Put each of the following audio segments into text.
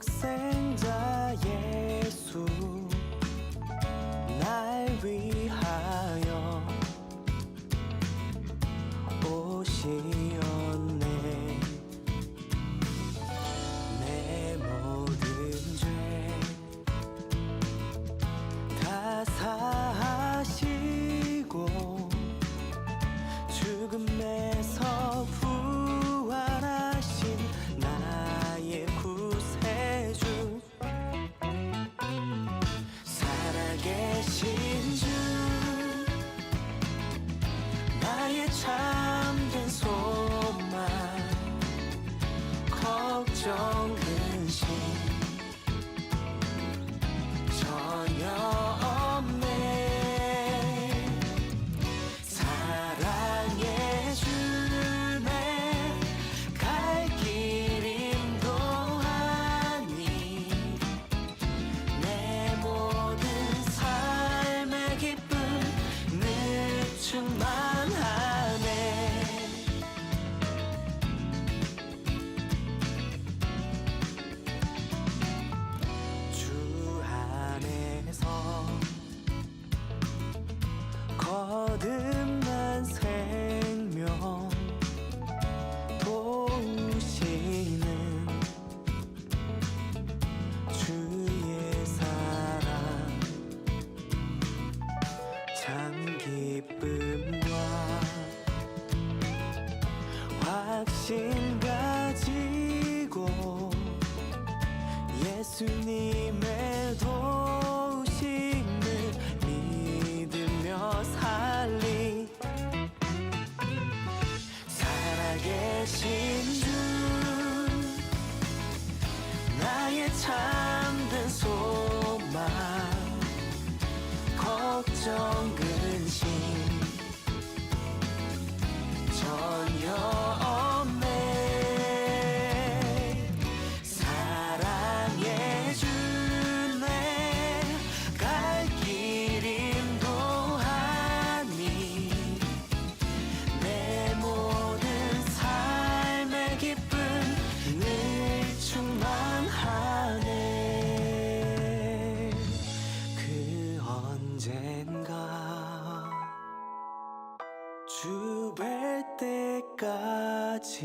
독생자 예수 날 위하여 오시었네. 내 모든 죄 다 사하시고 죽음에서 부활하신 나의 구세주, 살아계신 주, 나의 참된 소망, 걱정 근심 전혀 없네. 사랑해 주네. 갈 길 인도하니 내 모든 삶의 기쁨 늘 충만하네. 주 안에서 거듭난 생명 도우시는 주의 사랑, 참 기쁨과 확신 가지고 예수님의 도우심을 믿으며 살리. 살아계신 주, 나의 참된 소망, 걱정 근심 전혀 없네. 사랑해 주네. 갈 길 인도하니 내 모든 삶의 기쁨 늘 충만하네. 그 언젠가 주 뵐 때까지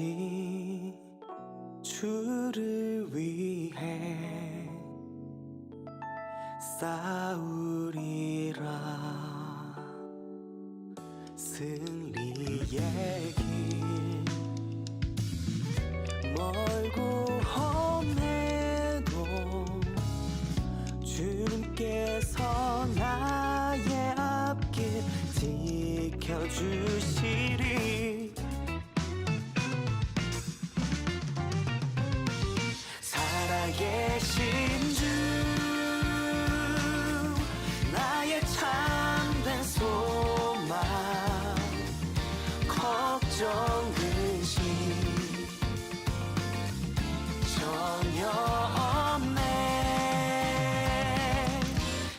주를 위해 싸우리라. 승리의 길 멀고 험해도 주님께서 나의 앞길 지켜주시리. 살아계신 주, 나의 참된 소망, 걱정 근심 전혀 없네.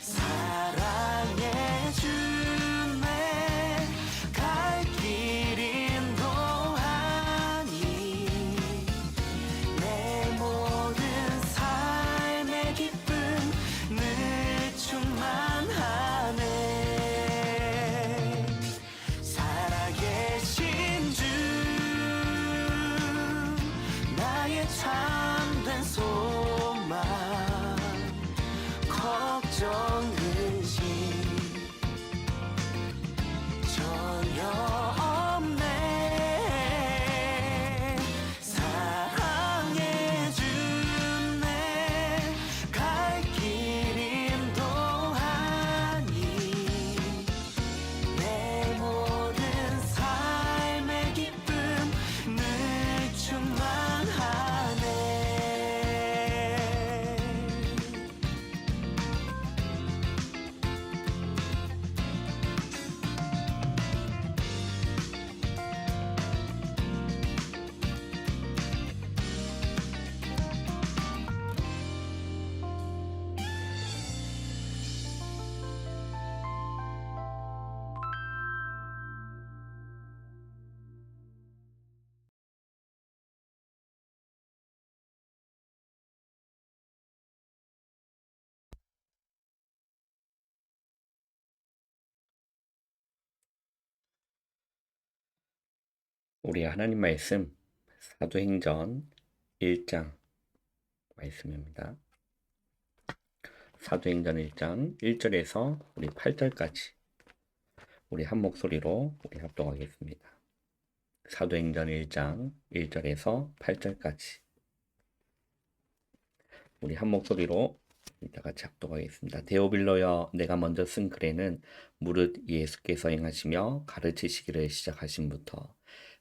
사랑해 주네. 갈 길 인도하니 내 모든 삶의 기쁨 늘 충만하네. 살아계신 주, 나의 참된 소망, 걱정 근심 전혀 없네. 사랑해 주네. 갈 길 인도하니 내 모든 삶의 기쁨 늘 충만하네. 우리 하나님 말씀 사도행전 1장 말씀입니다. 사도행전 1장 1절에서 우리 8절까지 우리 한 목소리로 우리 합독하겠습니다. 사도행전 1장 1절에서 8절까지 우리 한 목소리로 이따 같이 합독하겠습니다. 데오빌로여, 내가 먼저 쓴 글에는 무릇 예수께서 행하시며 가르치시기를 시작하신부터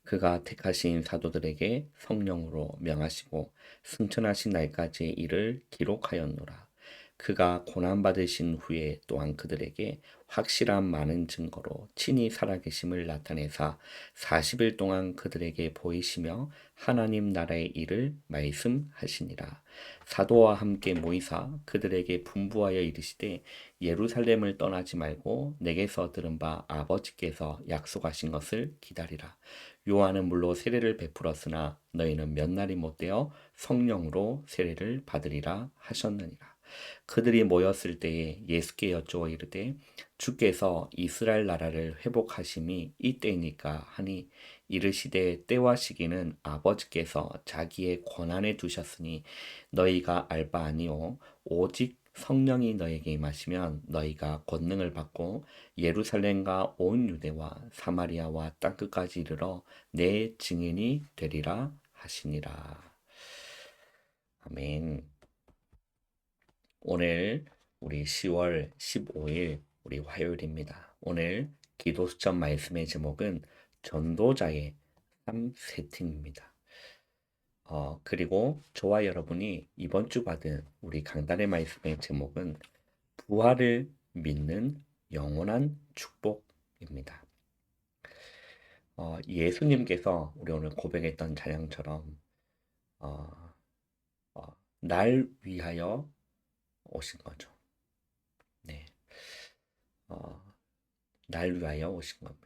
그가 택하신 사도들에게 성령으로 명하시고 승천하신 날까지 이를 기록하였노라. 그가 고난받으신 후에 또한 그들에게 확실한 많은 증거로 친히 살아계심을 나타내사 40일 동안 그들에게 보이시며 하나님 나라의 일을 말씀하시니라. 사도와 함께 모이사 그들에게 분부하여 이르시되 예루살렘을 떠나지 말고 내게서 들은 바 아버지께서 약속하신 것을 기다리라. 요한은 물로 세례를 베풀었으나 너희는 몇 날이 못되어 성령으로 세례를 받으리라 하셨느니라. 그들이 모였을 때에 예수께 여쭈어 이르되 주께서 이스라엘 나라를 회복하심이 이때이니까 하니 이르시되 때와 시기는 아버지께서 자기의 권한에 두셨으니 너희가 알 바 아니요 오직 성령이 너에게 임하시면 너희가 권능을 받고 예루살렘과 온 유대와 사마리아와 땅끝까지 이르러 내 증인이 되리라 하시니라. 아멘. 오늘 우리 10월 15일 우리 화요일입니다. 오늘 기도 수첩 말씀의 제목은 전도자의 삶 세팅입니다. 그리고 저와 여러분이 이번 주 받은 우리 강단의 말씀의 제목은 부활을 믿는 영원한 축복입니다. 예수님께서 우리 오늘 고백했던 찬양처럼 어, 날 위하여 오신 거죠. 네, 어, 날 위하여 오신 겁니다.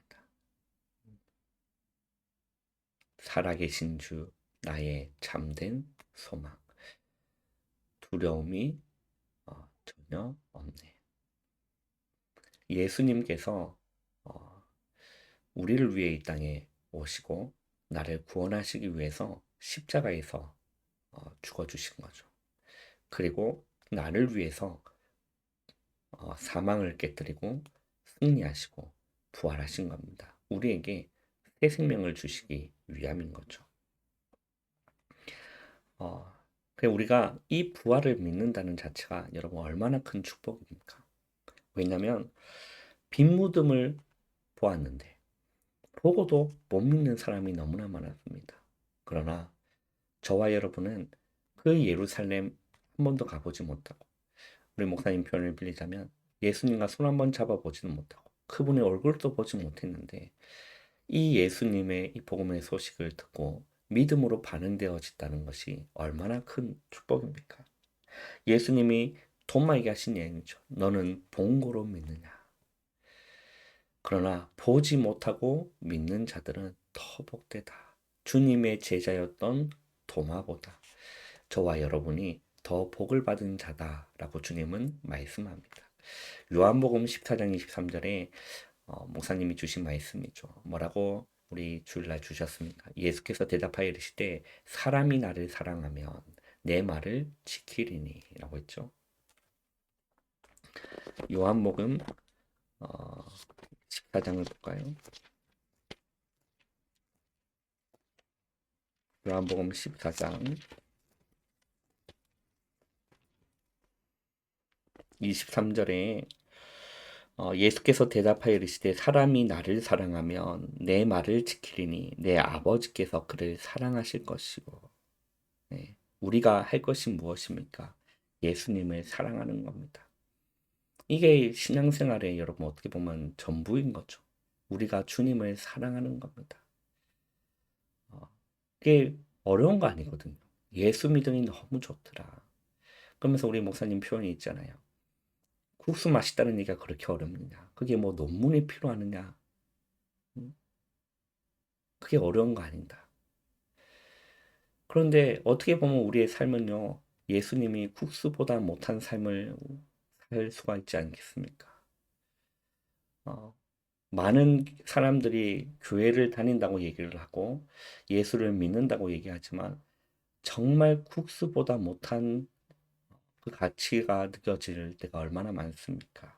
살아계신 주, 나의 참된 소망, 두려움이 전혀 없네. 예수님께서 우리를 위해 이 땅에 오시고 나를 구원하시기 위해서 십자가에서 죽어주신 거죠. 그리고 나를 위해서 사망을 깨뜨리고 승리하시고 부활하신 겁니다. 우리에게 새 생명을 주시기 위함인 거죠. 우리가 이 부활을 믿는다는 자체가 여러분 얼마나 큰 축복입니까? 왜냐하면 빈 무덤을 보았는데 보고도 못 믿는 사람이 너무나 많았습니다. 그러나 저와 여러분은 그 예루살렘 한 번도 가보지 못하고 우리 목사님 표현을 빌리자면 예수님과 손 한번 잡아보지도 못하고 그분의 얼굴도 보지 못했는데 이 예수님의 이 복음의 소식을 듣고 믿음으로 반응되어졌다는 것이 얼마나 큰 축복입니까? 예수님이 도마에게 하신 얘기죠. 너는 본 거로 믿느냐? 그러나 보지 못하고 믿는 자들은 더 복되다. 주님의 제자였던 도마보다 저와 여러분이 더 복을 받은 자다라고 주님은 말씀합니다. 요한복음 14장 23절에 목사님이 주신 말씀이죠. 뭐라고 우리 주일날 주셨습니까? 예수께서 대답하여 이르시되 사람이 나를 사랑하면 내 말을 지키리니 라고 했죠. 요한복음 14장을 볼까요? 요한복음 14장 23절에 예수께서 대답하여 이르시되 사람이 나를 사랑하면 내 말을 지키리니 내 아버지께서 그를 사랑하실 것이고. 네. 우리가 할 것이 무엇입니까? 예수님을 사랑하는 겁니다. 이게 신앙생활에 여러분 어떻게 보면 전부인 거죠. 우리가 주님을 사랑하는 겁니다. 그게 어려운 거 아니거든요. 예수 믿음이 너무 좋더라. 그러면서 우리 목사님 표현이 있잖아요. 국수 맛있다는 얘기가 그렇게 어렵느냐? 그게 뭐 논문이 필요하느냐? 그게 어려운 거 아니다. 그런데 어떻게 보면 우리의 삶은요, 예수님이 국수보다 못한 삶을 살 수가 있지 않겠습니까? 많은 사람들이 교회를 다닌다고 얘기를 하고 예수를 믿는다고 얘기하지만 정말 국수보다 못한 그 가치가 느껴질 때가 얼마나 많습니까?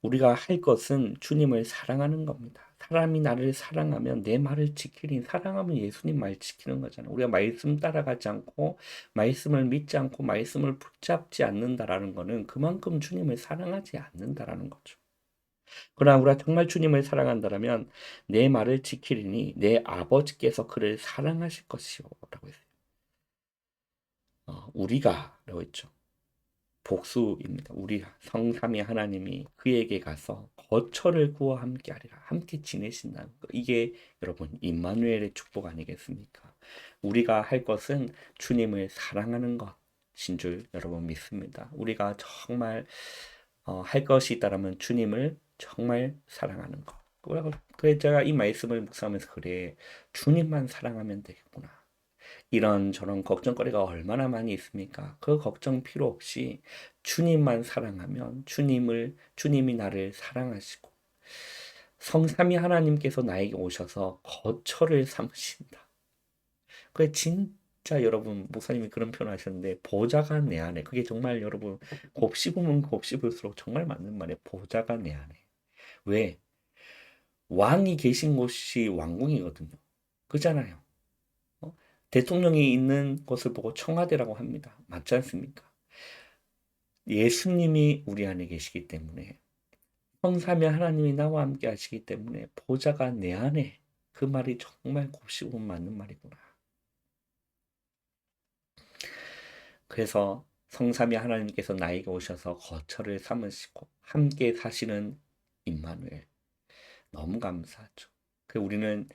우리가 할 것은 주님을 사랑하는 겁니다. 사람이 나를 사랑하면 내 말을 지키리. 사랑하면 예수님 말 지키는 거잖아요. 우리가 말씀 따라가지 않고 말씀을 믿지 않고 말씀을 붙잡지 않는다라는 거는 그만큼 주님을 사랑하지 않는다라는 거죠. 그러나 우리가 정말 주님을 사랑한다라면 내 말을 지키리니 내 아버지께서 그를 사랑하실 것이요라고 했어요. 우리가라고 했죠. 복수입니다. 우리 성삼위 하나님이 그에게 가서 거처를 구워 함께 하리라. 함께 지내신다는 거. 이게 여러분 임마누엘의 축복 아니겠습니까? 우리가 할 것은 주님을 사랑하는 것인 줄 여러분 믿습니다. 우리가 정말 할 것이 있다라면 주님을 정말 사랑하는 것. 그래 제가 이 말씀을 묵상하면서 그래 주님만 사랑하면 되겠구나. 이런저런 걱정거리가 얼마나 많이 있습니까? 그 걱정 필요 없이 주님만 사랑하면 주님이 나를 사랑하시고 성삼위 하나님께서 나에게 오셔서 거처를 삼으신다. 그게 진짜 여러분 목사님이 그런 표현 하셨는데 보좌가 내 안에 그게 정말 여러분 곱씹으면 곱씹을수록 정말 맞는 말이에요. 보좌가 내 안에. 왜? 왕이 계신 곳이 왕궁이거든요. 그잖아요. 대통령이 있는 것을 보고 청와대라고 합니다. 맞지 않습니까? 예수님이 우리 안에 계시기 때문에 성삼위 하나님이 나와 함께 하시기 때문에 보좌가 내 안에 그 말이 정말 곱씹으면 맞는 말이구나. 그래서 성삼위 하나님께서 나에게 오셔서 거처를 삼으시고 함께 사시는 임마누엘 너무 감사하죠. 그 우리는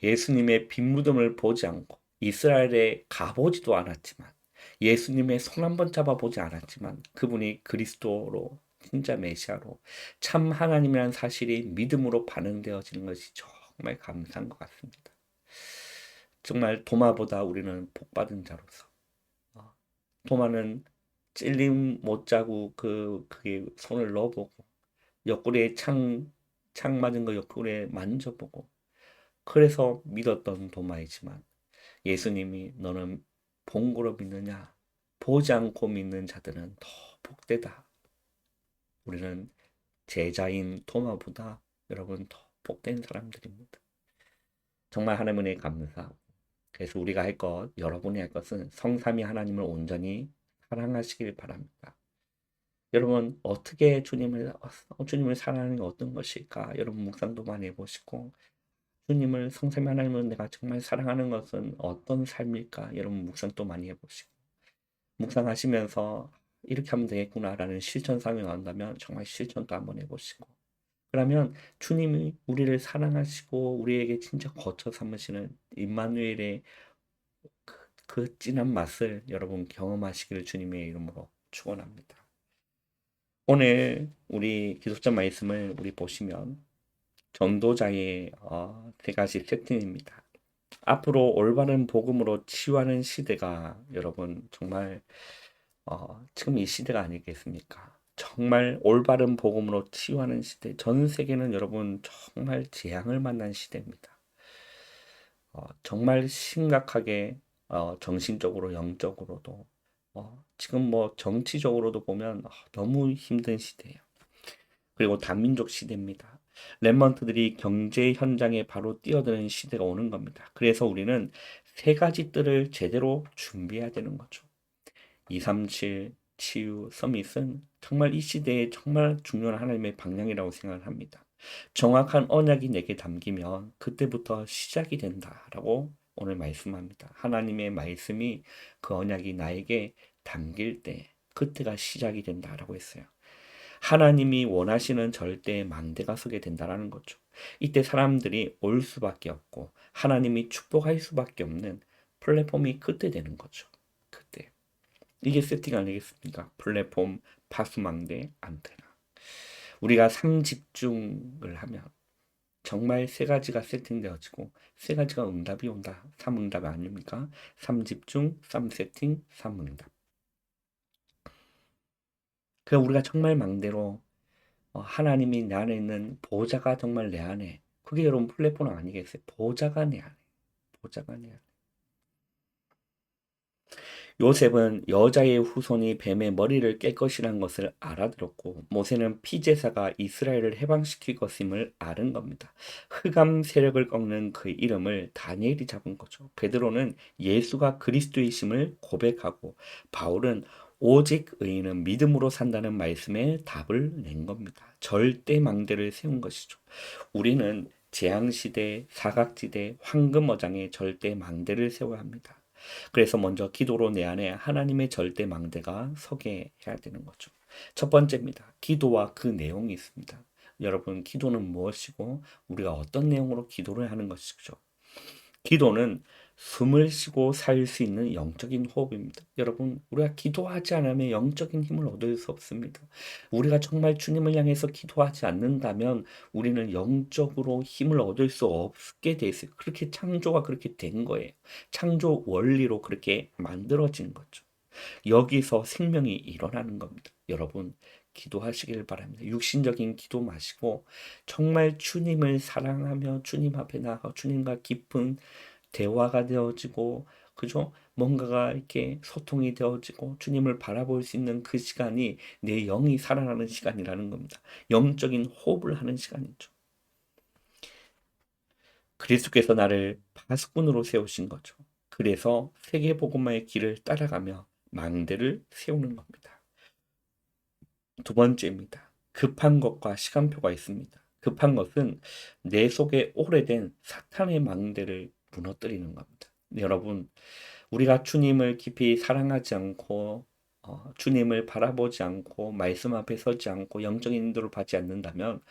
예수님의 빈무덤을 보지 않고 이스라엘에 가보지도 않았지만 예수님의 손 한번 잡아보지 않았지만 그분이 그리스도로 진짜 메시아로 참 하나님이라는 사실이 믿음으로 반응되어지는 것이 정말 감사한 것 같습니다. 정말 도마보다 우리는 복받은 자로서 도마는 찔림 못 자고 그게 손을 넣어보고 옆구리에 창 맞은 거 옆구리에 만져보고 그래서 믿었던 도마이지만 예수님이 너는 본고로 믿느냐? 보지 않고 믿는 자들은 더 복되다. 우리는 제자인 도마보다 여러분 더 복된 사람들입니다. 정말 하나님의 은혜에 감사하고 그래서 우리가 할 것, 여러분이 할 것은 성삼위 하나님을 온전히 사랑하시길 바랍니다. 여러분 어떻게 주님을 사랑하는 게 어떤 것일까? 여러분 묵상도 많이 해보시고 주님을 성삼위 하나님을 내가 정말 사랑하는 것은 어떤 삶일까? 여러분 묵상도 많이 해보시고 묵상하시면서 이렇게 하면 되겠구나라는 실천사항이 나온다면 정말 실천도 한번 해보시고 그러면 주님이 우리를 사랑하시고 우리에게 진짜 거처 삼으시는 임마누엘의 그 진한 맛을 여러분 경험하시기를 주님의 이름으로 축원합니다. 오늘 우리 기독자 말씀을 우리 보시면 전도자의 세 가지 세팅입니다. 앞으로 올바른 복음으로 치유하는 시대가 여러분 정말 지금 이 시대가 아니겠습니까? 정말 올바른 복음으로 치유하는 시대. 전 세계는 여러분 정말 재앙을 만난 시대입니다. 정말 심각하게 정신적으로 영적으로도 지금 뭐 정치적으로도 보면 너무 힘든 시대예요. 그리고 다민족 시대입니다. 렘넌트들이 경제 현장에 바로 뛰어드는 시대가 오는 겁니다. 그래서 우리는 세 가지 뜰을 제대로 준비해야 되는 거죠. 237 치유 서밋은 정말 이 시대에 정말 중요한 하나님의 방향이라고 생각을 합니다. 정확한 언약이 내게 담기면 그때부터 시작이 된다라고 오늘 말씀합니다. 하나님의 말씀이 그 언약이 나에게 담길 때 그때가 시작이 된다라고 했어요. 하나님이 원하시는 절대의 망대가 서게 된다라는 거죠. 이때 사람들이 올 수밖에 없고 하나님이 축복할 수밖에 없는 플랫폼이 그때 되는 거죠. 그때. 이게 세팅 아니겠습니까? 플랫폼, 파수망대, 안테나. 우리가 삼집중을 하면 정말 세 가지가 세팅되어지고 세 가지가 응답이 온다. 삼응답 아닙니까? 삼집중, 삼세팅, 삼응답. 그 우리가 정말 망대로 하나님이 내 안에 있는 보좌가 정말 내 안에, 그게 여러분 플랫폼 아니겠어요? 보좌가 내 안에, 보좌가 내 안에. 요셉은 여자의 후손이 뱀의 머리를 깰 것이라는 것을 알아들었고, 모세는 피제사가 이스라엘을 해방시킬 것임을 아는 겁니다. 흑암 세력을 꺾는 그 이름을 다니엘이 잡은 거죠. 베드로는 예수가 그리스도이심을 고백하고, 바울은 오직 의인은 믿음으로 산다는 말씀에 답을 낸 겁니다. 절대 망대를 세운 것이죠. 우리는 재앙시대, 사각지대, 황금어장에 절대 망대를 세워야 합니다. 그래서 먼저 기도로 내 안에 하나님의 절대 망대가 서게 해야 되는 거죠. 첫 번째입니다. 기도와 그 내용이 있습니다. 여러분, 기도는 무엇이고 우리가 어떤 내용으로 기도를 하는 것이죠? 기도는 숨을 쉬고 살 수 있는 영적인 호흡입니다. 여러분, 우리가 기도하지 않으면 영적인 힘을 얻을 수 없습니다. 우리가 정말 주님을 향해서 기도하지 않는다면 우리는 영적으로 힘을 얻을 수 없게 돼 있어요. 그렇게 창조가 그렇게 된 거예요. 창조 원리로 그렇게 만들어진 거죠. 여기서 생명이 일어나는 겁니다. 여러분, 기도하시길 바랍니다. 육신적인 기도 마시고 정말 주님을 사랑하며 주님 앞에 나가 주님과 깊은 대화가 되어지고, 그죠? 뭔가가 이렇게 소통이 되어지고 주님을 바라볼 수 있는 그 시간이 내 영이 살아나는 시간이라는 겁니다. 영적인 호흡을 하는 시간이죠. 그리스도께서 나를 파수꾼으로 세우신 거죠. 그래서 세계복음화의 길을 따라가며 망대를 세우는 겁니다. 두 번째입니다. 급한 것과 시간표가 있습니다. 급한 것은 내 속에 오래된 사탄의 망대를 무너뜨리는 겁니다. 여러분, 우리가 주님을 깊이 사랑하지 않고 주님을 바라보지 않고 말씀 앞에 서지 않고 영적인 인도를 받지 않는다면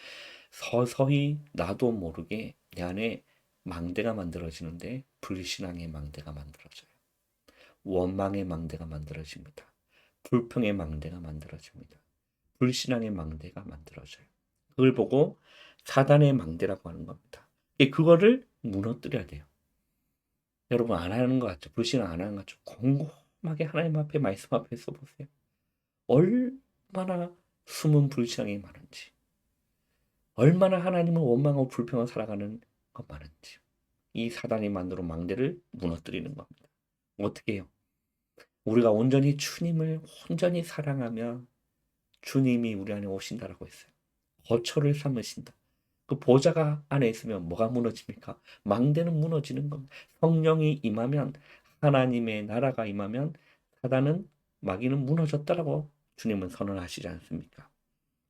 서서히 나도 모르게 내 안에 망대가 만들어지는데, 불신앙의 망대가 만들어져요. 원망의 망대가 만들어집니다. 불평의 망대가 만들어집니다. 불신앙의 망대가 만들어져요. 그걸 보고 사단의 망대라고 하는 겁니다. 그거를 무너뜨려야 돼요. 여러분, 안 하는 것 같죠? 불신앙 안 하는 것 같죠? 곰곰하게 하나님 앞에 말씀 앞에 써보세요. 얼마나 숨은 불신앙이 많은지, 얼마나 하나님을 원망하고 불평하고 살아가는 것 많은지. 이 사단이 만들어 망대를 무너뜨리는 겁니다. 어떻게 해요? 우리가 온전히 주님을 온전히 사랑하면 주님이 우리 안에 오신다라고 했어요. 거처를 삼으신다. 그 보좌가 안에 있으면 뭐가 무너집니까? 망대는 무너지는 겁니다. 성령이 임하면, 하나님의 나라가 임하면 사단은, 마귀는 무너졌다라고 주님은 선언하시지 않습니까?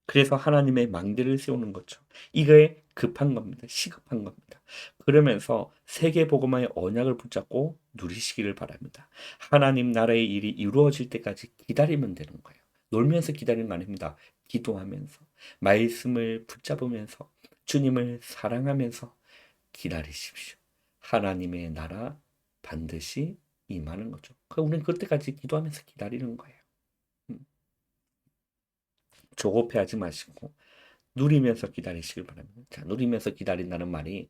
그래서 하나님의 망대를 세우는 거죠. 이게 급한 겁니다. 시급한 겁니다. 그러면서 세계복음화의 언약을 붙잡고 누리시기를 바랍니다. 하나님 나라의 일이 이루어질 때까지 기다리면 되는 거예요. 놀면서 기다리는 거 아닙니다. 기도하면서, 말씀을 붙잡으면서, 주님을 사랑하면서 기다리십시오. 하나님의 나라 반드시 임하는 거죠. 우리는 그때까지 기도하면서 기다리는 거예요. 조급해하지 마시고 누리면서 기다리시길 바랍니다. 자, 누리면서 기다린다는 말이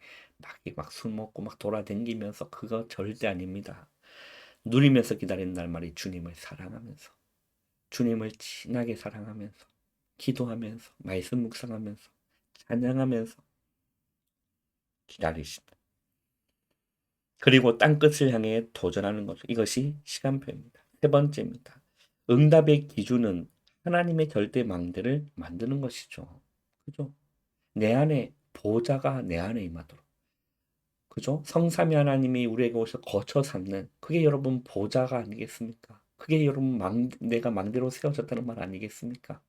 막 술 먹고 막 돌아다니면서, 그거 절대 아닙니다. 누리면서 기다린다는 말이 주님을 사랑하면서, 주님을 진하게 사랑하면서, 기도하면서, 말씀 묵상하면서, 찬양하면서 기다리십니다. 그리고 땅끝을 향해 도전하는 거죠. 이것이 시간표입니다. 세 번째입니다. 응답의 기준은 하나님의 절대 망대를 만드는 것이죠. 그죠? 내 안에 보좌가 내 안에 임하도록. 그죠? 성삼위 하나님이 우리에게 오셔서 거처 삼는, 그게 여러분 보좌가 아니겠습니까? 그게 여러분 내가 망대로 세워졌다는 말 아니겠습니까?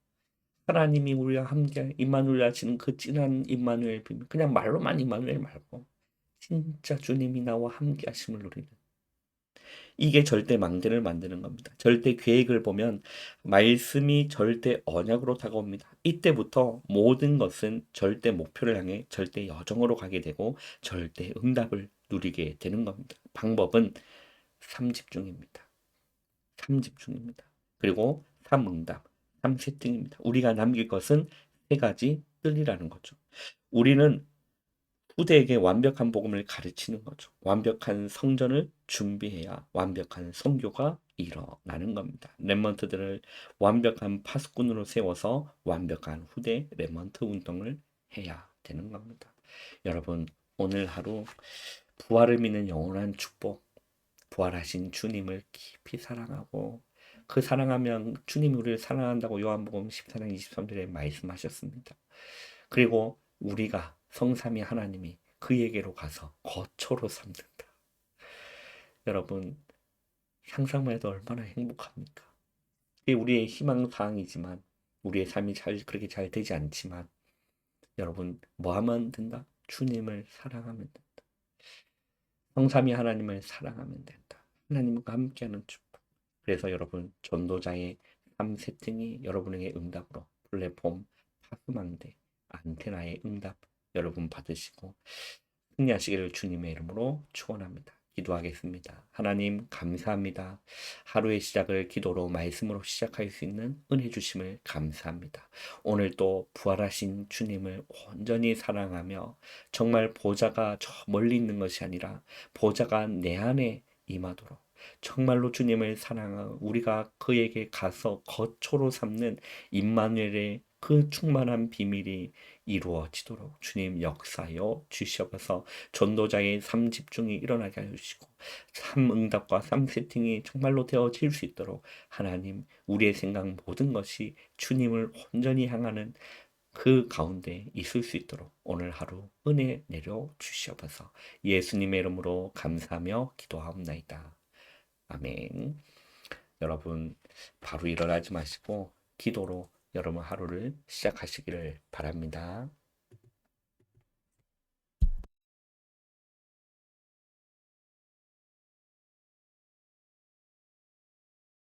하나님이 우리와 함께 임마누엘 하시는 그 진한 임마누엘 비밀, 그냥 말로만 임마누엘 말고 진짜 주님이 나와 함께 하심을 누리는, 이게 절대 망대를 만드는 겁니다. 절대 계획을 보면 말씀이 절대 언약으로 다가옵니다. 이때부터 모든 것은 절대 목표를 향해 절대 여정으로 가게 되고 절대 응답을 누리게 되는 겁니다. 방법은 3집중입니다. 3집중입니다. 그리고 3응답, 3세팅입니다. 우리가 남길 것은 세 가지 뜰이라는 거죠. 우리는 후대에게 완벽한 복음을 가르치는 거죠. 완벽한 성전을 준비해야 완벽한 선교가 일어나는 겁니다. 렘넌트들을 완벽한 파수꾼으로 세워서 완벽한 후대 렘넌트 운동을 해야 되는 겁니다. 여러분, 오늘 하루 부활을 믿는 영원한 축복, 부활하신 주님을 깊이 사랑하고 그 사랑하면 주님이 우리를 사랑한다고 요한복음 14장 23절에 말씀하셨습니다. 그리고 우리가 성삼위 하나님이 그에게로 가서 거처로 삼는다. 여러분, 상상만 해도 얼마나 행복합니까? 이게 우리의 희망사항이지만 우리의 삶이 그렇게 잘 되지 않지만 여러분, 뭐 하면 된다? 주님을 사랑하면 된다. 성삼위 하나님을 사랑하면 된다. 하나님과 함께하는 축복. 그래서 여러분, 전도자의 3세팅이 여러분에게 응답으로 플랫폼, 파수망대, 안테나의 응답 여러분 받으시고 승리하시기를 주님의 이름으로 축원합니다. 기도하겠습니다. 하나님 감사합니다. 하루의 시작을 기도로 말씀으로 시작할 수 있는 은혜 주심을 감사합니다. 오늘 또 부활하신 주님을 온전히 사랑하며 정말 보좌가 저 멀리 있는 것이 아니라 보좌가 내 안에 임하도록 정말로 주님을 사랑하고 우리가 그에게 가서 거처로 삼는 임마누엘의 그 충만한 비밀이 이루어지도록 주님 역사여 주시옵소서. 전도자의 삶 집중이 일어나게 해주시고 삶 응답과 삶 세팅이 정말로 되어질 수 있도록 하나님 우리의 생각 모든 것이 주님을 온전히 향하는 그 가운데 있을 수 있도록 오늘 하루 은혜 내려 주시옵소서. 예수님의 이름으로 감사하며 기도하옵나이다. 아멘. 여러분 바로 일어나지 마시고 기도로 여러분 하루를 시작하시기를 바랍니다.